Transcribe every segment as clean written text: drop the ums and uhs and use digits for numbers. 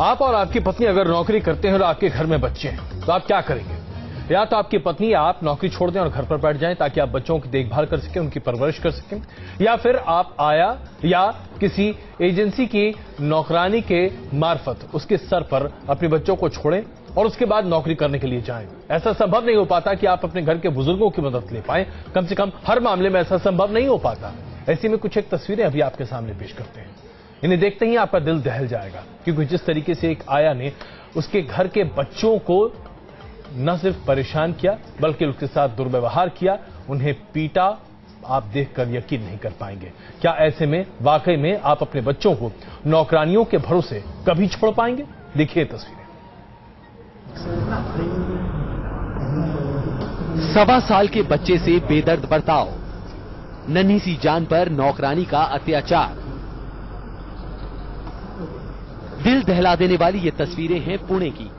आप और आपकी पत्नी अगर नौकरी करते हैं और आपके घर में बच्चे हैं तो आप क्या करेंगे? या तो आपकी पत्नी आप नौकरी छोड़ दें और घर पर बैठ जाएं ताकि आप बच्चों की देखभाल कर सकें, उनकी परवरिश कर सकें, या फिर आप आया या किसी एजेंसी की नौकरानी के मार्फत उसके सर पर अपने बच्चों को छोड़ें और उसके बाद नौकरी करने के लिए जाएं। ऐसा संभव नहीं हो पाता कि आप अपने घर के बुजुर्गों की मदद ले पाएं। कम से कम हर मामले में ऐसा संभव नहीं हो पाता। ऐसे में कुछ एक तस्वीरें अभी आपके सामने पेश करते हैं। इन्हें देखते ही आपका दिल दहल जाएगा, क्योंकि जिस तरीके से एक आया ने उसके घर के बच्चों को न सिर्फ परेशान किया बल्कि उसके साथ दुर्व्यवहार किया, उन्हें पीटा, आप देखकर यकीन नहीं कर पाएंगे। क्या ऐसे में वाकई में आप अपने बच्चों को नौकरानियों के भरोसे कभी छोड़ पाएंगे? देखिए तस्वीरें। 1.25 साल के बच्चे से बेदर्द बर्ताव, नन्ही सी जान पर नौकरानी का अत्याचार। दिल दहला देने वाली ये तस्वीरें हैं पुणे की,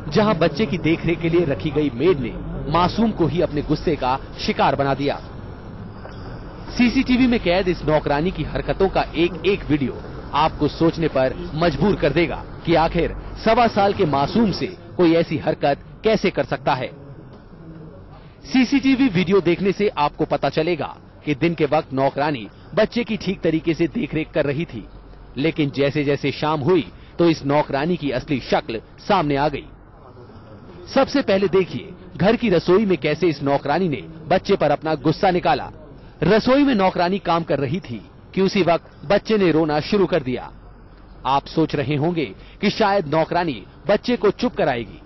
जहां बच्चे की देखरेख के लिए रखी गई मेड ने मासूम को ही अपने गुस्से का शिकार बना दिया। सीसीटीवी में कैद इस नौकरानी की हरकतों का एक एक वीडियो आपको सोचने पर मजबूर कर देगा कि आखिर 1.25 साल के मासूम से कोई ऐसी हरकत कैसे कर सकता है। सीसीटीवी वीडियो देखने से आपको पता चलेगा कि दिन के वक्त नौकरानी बच्चे की ठीक तरीके से देखरेख कर रही थी, लेकिन जैसे जैसे शाम हुई तो इस नौकरानी की असली शक्ल सामने आ गई। सबसे पहले देखिए घर की रसोई में कैसे इस नौकरानी ने बच्चे पर अपना गुस्सा निकाला। रसोई में नौकरानी काम कर रही थी कि उसी वक्त बच्चे ने रोना शुरू कर दिया। आप सोच रहे होंगे कि शायद नौकरानी बच्चे को चुप कराएगी,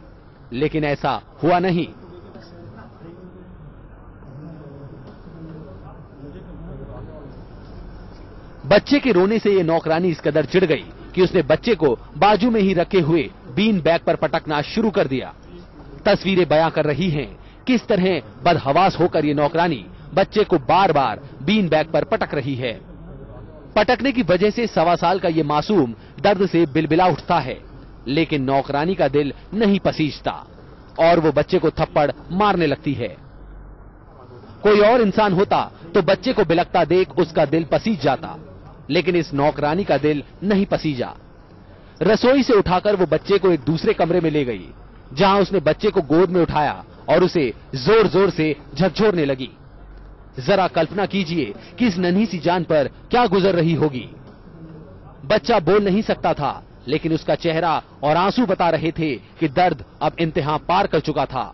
लेकिन ऐसा हुआ नहीं। बच्चे के रोने से ये नौकरानी इस कदर चिढ़ गई कि उसने बच्चे को बाजू में ही रखे हुए बीन बैग पर पटकना शुरू कर दिया। तस्वीरें बयां कर रही हैं किस तरह बदहवास होकर ये नौकरानी बच्चे को बार बार बीन बैग पर पटक रही है। पटकने की वजह से 1.25 साल का ये मासूम दर्द से बिलबिला उठता है, लेकिन नौकरानी का दिल नहीं पसीजता और वो बच्चे को थप्पड़ मारने लगती है। कोई और इंसान होता तो बच्चे को बिलखता देख उसका दिल पसीज जाता, लेकिन इस नौकरानी का दिल नहीं पसीजा। रसोई से उठाकर वो बच्चे को एक दूसरे कमरे में ले गई, जहां उसने बच्चे को गोद में उठाया और उसे जोर जोर से झकझोरने लगी। जरा कल्पना कीजिए कि इस नन्ही सी जान पर क्या गुजर रही होगी। बच्चा बोल नहीं सकता था, लेकिन उसका चेहरा और आंसू बता रहे थे कि दर्द अब इंतहा पार कर चुका था।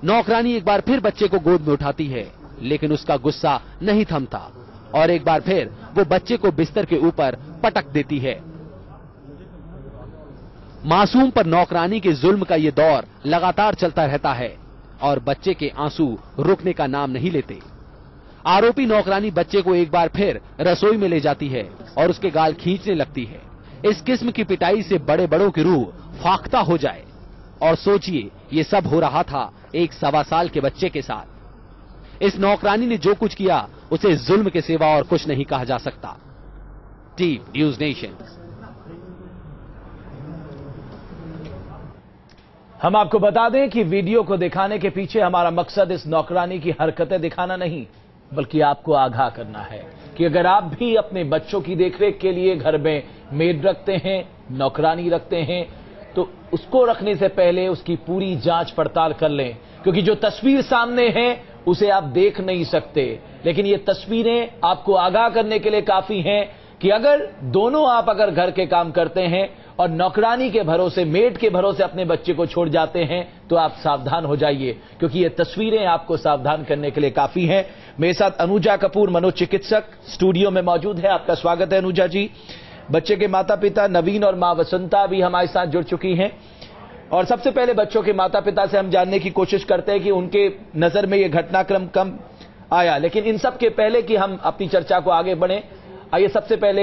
नौकरानी एक बार फिर बच्चे को गोद में उठाती है, लेकिन उसका गुस्सा नहीं थमता और एक बार फिर वो बच्चे को बिस्तर के ऊपर पटक देती है। मासूम पर नौकरानी के जुल्म का ये दौर लगातार चलता रहता है और बच्चे के आंसू रुकने का नाम नहीं लेते। आरोपी नौकरानी बच्चे को एक बार फिर रसोई में ले जाती है और उसके गाल खींचने लगती है। इस किस्म की पिटाई से बड़े बड़ों की रूह फाख्ता हो जाए। और सोचिए, ये सब हो रहा था एक 1.25 साल के बच्चे के साथ। इस नौकरानी ने जो कुछ किया उसे जुल्म के सिवा और कुछ नहीं कहा जा सकता। TV news nation. हम आपको बता दें कि वीडियो को दिखाने के पीछे हमारा मकसद इस नौकरानी की हरकतें दिखाना नहीं, बल्कि आपको आगाह करना है कि अगर आप भी अपने बच्चों की देखरेख के लिए घर में मेड रखते हैं, नौकरानी रखते हैं, तो उसको रखने से पहले उसकी पूरी जांच पड़ताल कर लें, क्योंकि जो तस्वीर सामने है उसे आप देख नहीं सकते, लेकिन ये तस्वीरें आपको आगाह करने के लिए काफी हैं कि अगर दोनों आप अगर घर के काम करते हैं और नौकरानी के भरोसे, मेड के भरोसे अपने बच्चे को छोड़ जाते हैं, तो आप सावधान हो जाइए, क्योंकि ये तस्वीरें आपको सावधान करने के लिए काफी हैं। मेरे साथ अनुजा कपूर, मनोचिकित्सक, स्टूडियो में मौजूद है। आपका स्वागत है अनुजा जी। बच्चे के माता पिता नवीन और मां वसंता भी हमारे साथ जुड़ चुकी हैं, और सबसे पहले बच्चों के माता पिता से हम जानने की कोशिश करते हैं कि उनके नजर में यह घटनाक्रम कम आया। लेकिन इन सब के पहले कि हम अपनी चर्चा को आगे बढ़े, आइए सबसे पहले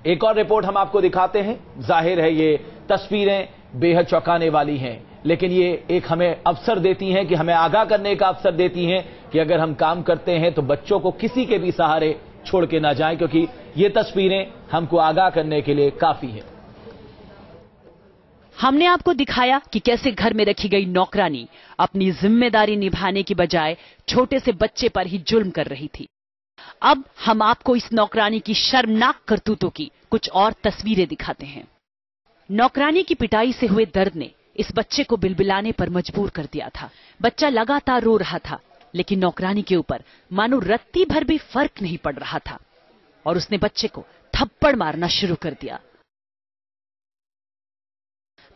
एक और रिपोर्ट हम आपको दिखाते हैं। जाहिर है ये तस्वीरें बेहद चौंकाने वाली हैं, लेकिन ये एक हमें अवसर देती हैं कि हमें आगाह करने का अवसर देती हैं कि अगर हम काम करते हैं तो बच्चों को किसी के भी सहारे छोड़ के ना जाएं, क्योंकि ये तस्वीरें हमको आगाह करने के लिए काफी है। हमने आपको दिखाया कि कैसे घर में रखी गई नौकरानी अपनी जिम्मेदारी निभाने की बजाय छोटे से बच्चे पर ही जुल्म कर रही थी। अब हम आपको इस नौकरानी की शर्मनाक करतूतों की कुछ और तस्वीरें दिखाते हैं। नौकरानी की पिटाई से हुए दर्द ने इस बच्चे को बिलबिलाने पर मजबूर कर दिया था। बच्चा लगातार रो रहा था, लेकिन नौकरानी के ऊपर मानो रत्ती भर भी फर्क नहीं पड़ रहा था और उसने बच्चे को थप्पड़ मारना शुरू कर दिया।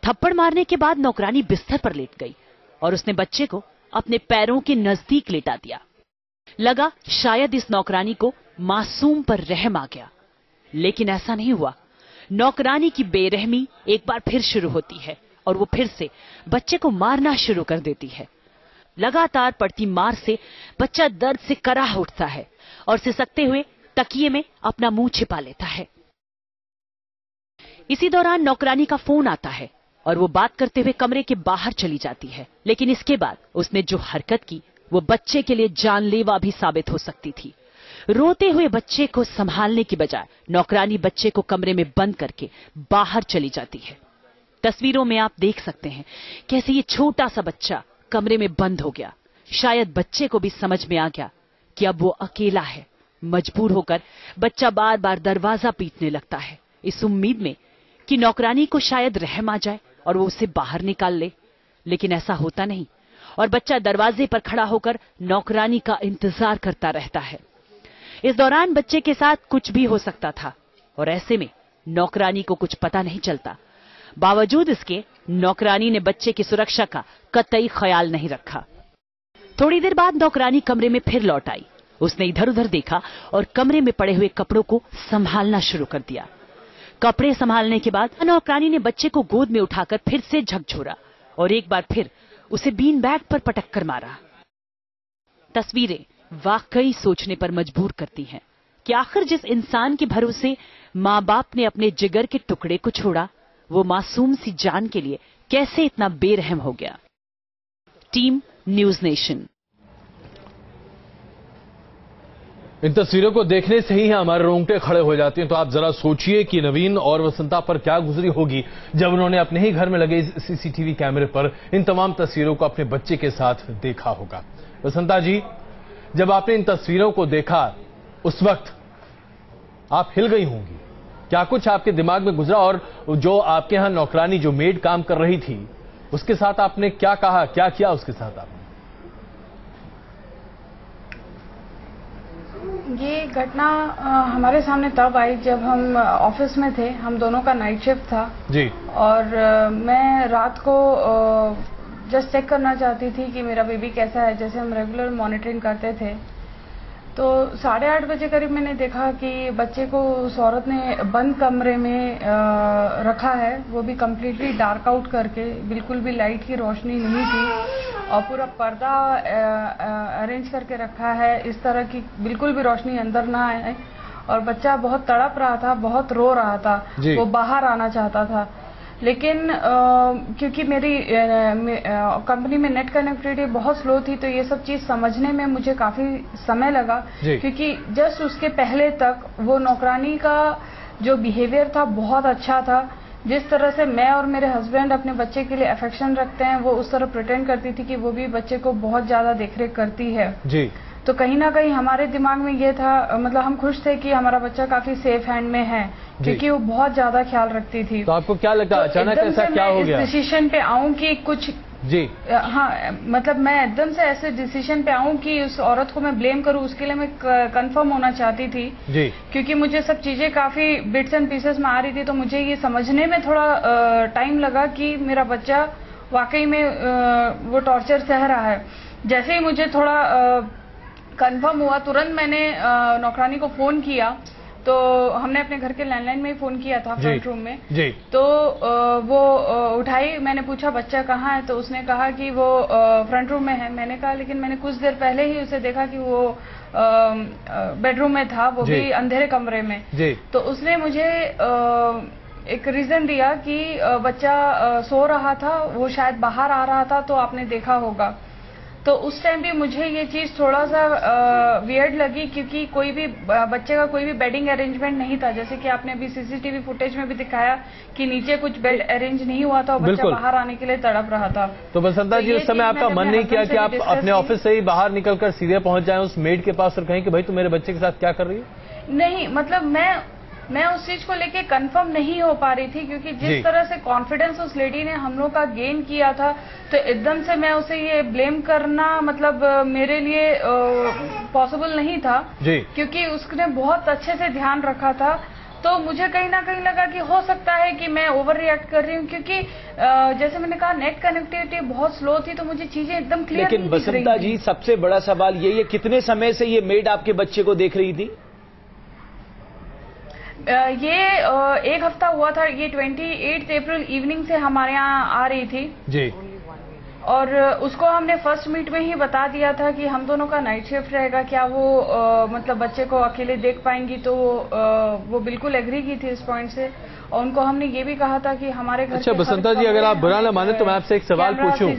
थप्पड़ मारने के बाद नौकरानी बिस्तर पर लेट गई और उसने बच्चे को अपने पैरों के नजदीक लेटा दिया। लगा शायद इस नौकरानी को मासूम पर रहम आ गया, लेकिन ऐसा नहीं हुआ। नौकरानी की बेरहमी एक बार फिर शुरू होती है और वो फिर से बच्चे को मारना शुरू कर देती है। लगातार पड़ती मार से बच्चा दर्द से कराह उठता है और सिसकते हुए तकिए में अपना मुंह छिपा लेता है। इसी दौरान नौकरानी का फोन आता है और वो बात करते हुए कमरे के बाहर चली जाती है, लेकिन इसके बाद उसने जो हरकत की वो बच्चे के लिए जानलेवा भी साबित हो सकती थी। रोते हुए बच्चे को संभालने की बजाय नौकरानी बच्चे को कमरे में बंद करके बाहर चली जाती है। तस्वीरों में आप देख सकते हैं कैसे ये छोटा सा बच्चा कमरे में बंद हो गया। शायद बच्चे को भी समझ में आ गया कि अब वो अकेला है। मजबूर होकर बच्चा बार बार दरवाजा पीटने लगता है, इस उम्मीद में कि नौकरानी को शायद रहम आ जाए और वो उसे बाहर निकाल ले, लेकिन ऐसा होता नहीं और बच्चा दरवाजे पर खड़ा होकर नौकरानी का इंतजार करता रहता है। इस दौरान बच्चे के साथ कुछ भी हो सकता था और ऐसे में नौकरानी को कुछ पता नहीं चलता। बावजूद इसके नौकरानी ने बच्चे की सुरक्षा का कतई ख्याल नहीं रखा। थोड़ी देर बाद नौकरानी कमरे में फिर लौट आई। उसने इधर उधर देखा और कमरे में पड़े हुए कपड़ों को संभालना शुरू कर दिया। कपड़े संभालने के बाद नौकरानी ने बच्चे को गोद में उठाकर फिर से झकझोरा और एक बार फिर उसे बीन बैग पर पटक कर मारा। तस्वीरें वाकई सोचने पर मजबूर करती हैं कि आखिर जिस इंसान के भरोसे माँ बाप ने अपने जिगर के टुकड़े को छोड़ा, वो मासूम सी जान के लिए कैसे इतना बेरहम हो गया। Team news nation. इन तस्वीरों को देखने से ही हमारे रोंगटे खड़े हो जाते हैं। तो आप जरा सोचिए कि नवीन और वसंता पर क्या गुजरी होगी जब उन्होंने अपने ही घर में लगे सीसीटीवी कैमरे पर इन तमाम तस्वीरों को अपने बच्चे के साथ देखा होगा। वसंता जी, जब आपने इन तस्वीरों को देखा उस वक्त आप हिल गई होंगी। क्या कुछ आपके दिमाग में गुजरा और जो आपके यहां नौकरानी जो मेड काम कर रही थी उसके साथ आपने क्या कहा, क्या किया उसके साथ आपने? ये घटना हमारे सामने तब आई जब हम ऑफिस में थे। हम दोनों का नाइट शिफ्ट था जी। और मैं रात को जस्ट चेक करना चाहती थी कि मेरा बेबी कैसा है, जैसे हम रेगुलर मॉनिटरिंग करते थे। तो 8:30 बजे करीब मैंने देखा कि बच्चे को उस औरत ने बंद कमरे में रखा है, वो भी कम्प्लीटली डार्क आउट करके, बिल्कुल भी लाइट की रोशनी नहीं थी और पूरा पर्दा अरेंज करके रखा है इस तरह की बिल्कुल भी रोशनी अंदर ना आए। और बच्चा बहुत तड़प रहा था, बहुत रो रहा था, वो बाहर आना चाहता था। लेकिन क्योंकि मेरी कंपनी में नेट कनेक्टिविटी बहुत स्लो थी तो ये सब चीज समझने में मुझे काफी समय लगा, क्योंकि जस्ट उसके पहले तक वो नौकरानी का जो बिहेवियर था बहुत अच्छा था। जिस तरह से मैं और मेरे हस्बैंड अपने बच्चे के लिए अफेक्शन रखते हैं, वो उस तरह प्रिटेंड करती थी कि वो भी बच्चे को बहुत ज्यादा देखरेख करती है जी। तो कहीं ना कहीं हमारे दिमाग में ये था, मतलब हम खुश थे कि हमारा बच्चा काफी सेफ हैंड में है, क्योंकि वो बहुत ज्यादा ख्याल रखती थी। तो आपको क्या लगा, तो अचानक ऐसा क्या हो गया? इस डिसीजन पे आऊं कि कुछ जी, हाँ, मतलब मैं एकदम से ऐसे डिसीजन पे आऊं कि उस औरत को मैं ब्लेम करूं, उसके लिए मैं कंफर्म होना चाहती थी जी। क्योंकि मुझे सब चीजें काफी बिट्स एंड पीसेस में आ रही थी, तो मुझे ये समझने में थोड़ा टाइम लगा कि मेरा बच्चा वाकई में वो टॉर्चर सह रहा है। जैसे ही मुझे थोड़ा कंफर्म हुआ, तुरंत मैंने नौकरानी को फोन किया। तो हमने अपने घर के लैंडलाइन में ही फोन किया था फ्रंट रूम में जी। तो वो उठाई, मैंने पूछा बच्चा कहाँ है, तो उसने कहा कि वो फ्रंट रूम में है। मैंने कहा लेकिन मैंने कुछ देर पहले ही उसे देखा कि वो बेडरूम में था, वो भी अंधेरे कमरे में जी। तो उसने मुझे एक रीजन दिया कि बच्चा सो रहा था, वो शायद बाहर आ रहा था तो आपने देखा होगा। तो उस टाइम भी मुझे ये चीज थोड़ा सा वियर्ड लगी, क्योंकि कोई भी बच्चे का कोई भी बेडिंग अरेंजमेंट नहीं था। जैसे कि आपने अभी सीसीटीवी फुटेज में भी दिखाया कि नीचे कुछ बेड अरेंज नहीं हुआ था और बच्चा बाहर आने के लिए तड़प रहा था। तो बसंता जी, उस समय आपका मन नहीं किया कि आप अपने ऑफिस से ही बाहर निकलकर सीधे पहुंच जाएं उस मेड के पास और कहें कि भाई तुम मेरे बच्चे के साथ क्या कर रही है? नहीं, मतलब मैं उस चीज को लेके कंफर्म नहीं हो पा रही थी, क्योंकि जिस तरह से कॉन्फिडेंस उस लेडी ने हम लोग का गेन किया था, तो एकदम से मैं उसे ये ब्लेम करना मतलब मेरे लिए पॉसिबल नहीं था जी। क्योंकि उसने बहुत अच्छे से ध्यान रखा था। तो मुझे कहीं ना कहीं लगा कि हो सकता है कि मैं ओवर रिएक्ट कर रही हूँ, क्योंकि जैसे मैंने कहा नेट कनेक्टिविटी बहुत स्लो थी, तो मुझे चीजें एकदम क्लियर लेकिन बसंता जी, सबसे बड़ा सवाल ये कितने समय से ये मेड आपके बच्चे को देख रही थी? ये एक हफ्ता हुआ था। ये 28 अप्रैल इवनिंग से हमारे यहाँ आ रही थी जी, और उसको हमने फर्स्ट मीट में ही बता दिया था कि हम दोनों का नाइट शिफ्ट रहेगा, क्या वो मतलब बच्चे को अकेले देख पाएंगी। तो वो बिल्कुल एग्री की थी इस पॉइंट से, और उनको हमने ये भी कहा था कि हमारे घर। अच्छा बसंता जी, अगर आप बुरा न माने तो मैं आपसे एक सवाल पूछूं।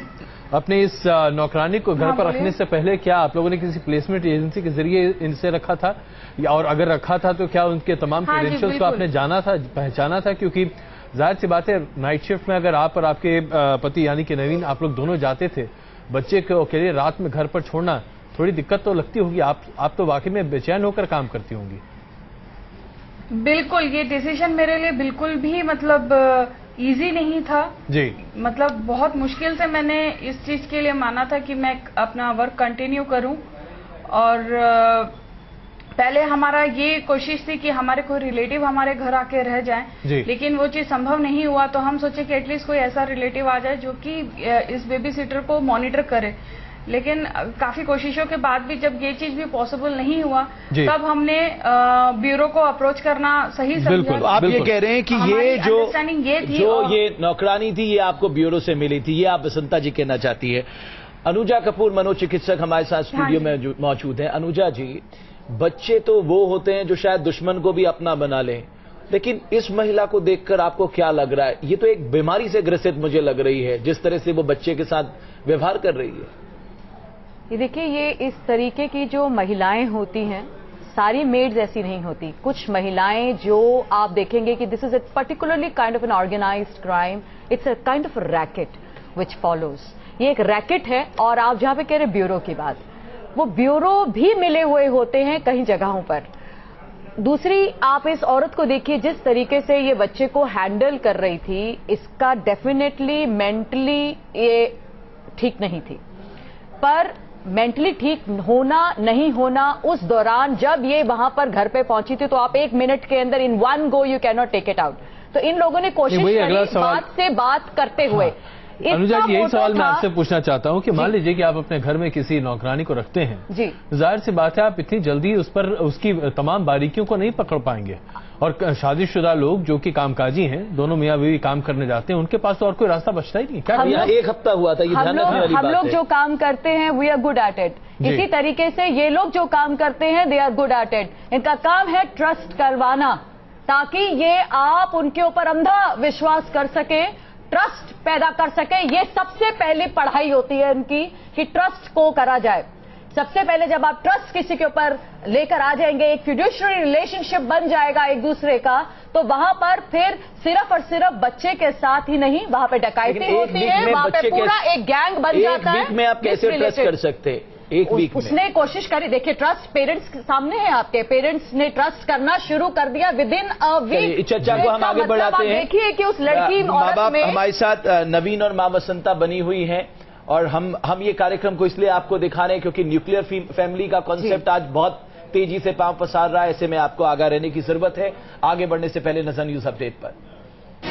अपने इस नौकरानी को घर पर रखने से पहले क्या आप लोगों ने किसी प्लेसमेंट एजेंसी के जरिए इनसे रखा था, और अगर रखा था तो क्या उनके तमाम क्रेडेंशियल्स को आपने जाना था, पहचाना था? क्योंकि जाहिर सी बात है, नाइट शिफ्ट में अगर आप और आपके पति यानी कि नवीन आप लोग दोनों जाते थे, बच्चे को अकेले रात में घर पर छोड़ना थोड़ी दिक्कत तो लगती होगी। आप तो वाकई में बेचैन होकर काम करती होंगी। बिल्कुल, ये डिसीजन मेरे लिए बिल्कुल भी मतलब इजी नहीं था जी। मतलब बहुत मुश्किल से मैंने इस चीज के लिए माना था कि मैं अपना वर्क कंटिन्यू करूं। और पहले हमारा ये कोशिश थी कि हमारे कोई रिलेटिव हमारे घर आके रह जाएं, लेकिन वो चीज संभव नहीं हुआ। तो हम सोचे कि एटलीस्ट कोई ऐसा रिलेटिव आ जाए जो कि इस बेबी सिटर को मॉनिटर करे। लेकिन काफी कोशिशों के बाद भी जब ये चीज भी पॉसिबल नहीं हुआ, तब हमने ब्यूरो को अप्रोच करना सही समझा। बिल्कुल, आप ये कह रहे हैं कि ये जो ये नौकरानी थी, ये आपको ब्यूरो से मिली थी, ये आप बसंता जी कहना चाहती है। अनुजा कपूर मनोचिकित्सक हमारे साथ स्टूडियो में मौजूद हैं। अनुजा जी, बच्चे तो वो होते हैं जो शायद दुश्मन को भी अपना बना लें, लेकिन इस महिला को देखकर आपको क्या लग रहा है? ये तो एक बीमारी से ग्रसित मुझे लग रही है, जिस तरह से वो बच्चे के साथ व्यवहार कर रही है। ये देखिए, ये इस तरीके की जो महिलाएं होती हैं, सारी मेड्स ऐसी नहीं होती। कुछ महिलाएं जो आप देखेंगे कि this is a particularly kind of an organised crime, it's a kind of a racket which follows. ये एक रैकेट है। और आप जहां पे कह रहे ब्यूरो की बात, वो ब्यूरो भी मिले हुए होते हैं कई जगहों पर। दूसरी, आप इस औरत को देखिए जिस तरीके से ये बच्चे को हैंडल कर रही थी, इसका डेफिनेटली मेंटली ये ठीक नहीं थी। पर मेंटली ठीक होना नहीं होना, उस दौरान जब ये वहां पर घर पे पहुंची थी, तो आप 1 मिनट के अंदर in one go you can not take it out. तो इन लोगों ने कोशिश करी बात से बात करते हुए। अनुजा जी, यही सवाल मैं आपसे पूछना चाहता हूं कि मान लीजिए कि आप अपने घर में किसी नौकरानी को रखते हैं जी, जाहिर सी बात है आप इतनी जल्दी उस पर उसकी तमाम बारीकियों को नहीं पकड़ पाएंगे। और शादीशुदा लोग जो कि कामकाजी हैं, दोनों मियां बीवी काम करने जाते हैं, उनके पास तो और कोई रास्ता बचता ही नहीं। क्या एक हफ्ता हुआ था, ये ध्यान रखने वाली बात है। हम लोग जो काम करते हैं we are good at it. इसी तरीके से ये लोग जो काम करते हैं they are good at it. इनका काम है ट्रस्ट करवाना, ताकि ये आप उनके ऊपर अंधा विश्वास कर सके, ट्रस्ट पैदा कर सके। ये सबसे पहले पढ़ाई होती है इनकी कि ट्रस्ट को करा जाए। सबसे पहले जब आप ट्रस्ट किसी के ऊपर लेकर आ जाएंगे, एक फिड्यूशियरी रिलेशनशिप बन जाएगा एक दूसरे का, तो वहां पर फिर सिर्फ और सिर्फ बच्चे के साथ ही नहीं, वहां पे डकैती होती है, वहां पे पूरा एक गैंग बन जाता है। एक वीक में आप कैसे ट्रस्ट कर सकते हैं? एक वीक में उसने कोशिश करी। देखिए, ट्रस्ट पेरेंट्स के सामने है, आपके पेरेंट्स ने ट्रस्ट करना शुरू कर दिया विद इन अ वीक। चर्चा को हम आगे बढ़ाते हैं। देखिए कि उस लड़की माँ बाप हमारे साथ नवीन और माँ बसंता बनी हुई हैं, और हम ये कार्यक्रम को इसलिए आपको दिखा रहे हैं क्योंकि न्यूक्लियर फैमिली का कॉन्सेप्ट आज बहुत तेजी से पांव पसार रहा है। ऐसे में आपको आगाह रहने की जरूरत है। आगे बढ़ने से पहले नजर न्यूज अपडेट पर।